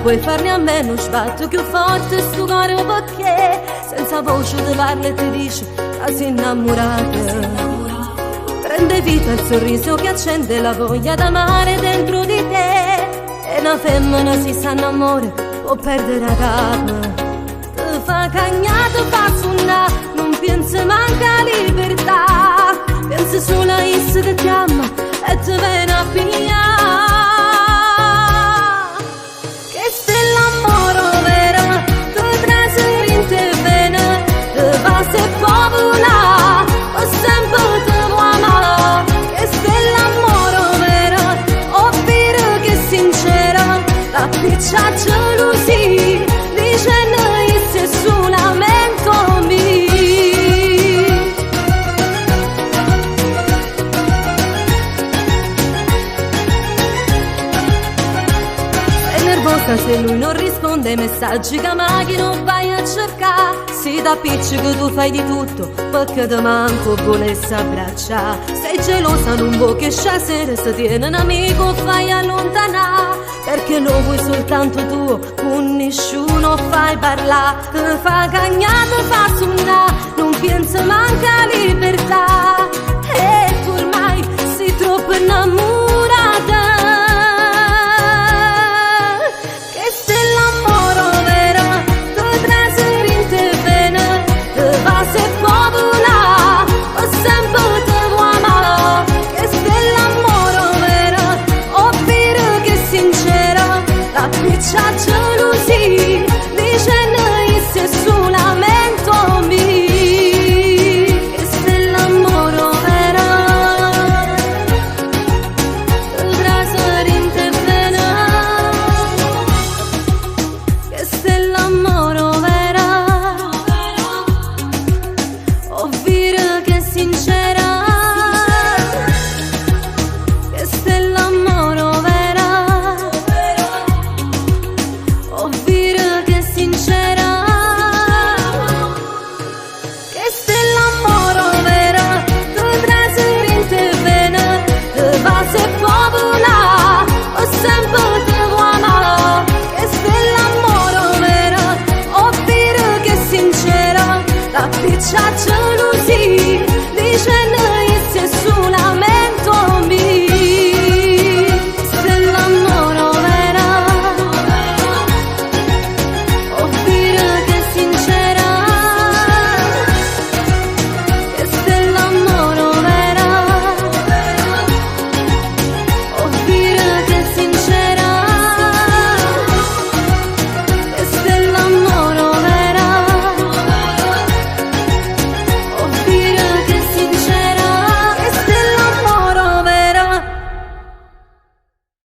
puoi farne a meno, sbatto più forte sto cuore perché senza voce ti parla e ti dice che sei innamorata. Prende vita il sorriso che accende la voglia d'amare dentro di te, e una femmina si sa in amore può perdere la calma. Ti fa cagnata, fa suonare, non pensi manca libertà, pensi solo a essa che ti ama e ti viene a pigliare. Questo è l'amore vero, ti trasferisce in te bene, ti fa se popolare, o sempre ti può amare. Questo è l'amore vero, ovvero che sincero, la piccia gelosia, dicendo che è solamente mio. Se lui non risponde ai messaggi che magari non vai a cercare, si da picci che tu fai di tutto perché ti manco volessi abbracciare. Sei gelosa, non vuoi che stasera se tiene un amico fai allontanare, perché lo vuoi soltanto tu, con nessuno fai parlare. Ti fa cagnare, ti fa suonare, non pensi manca libertà.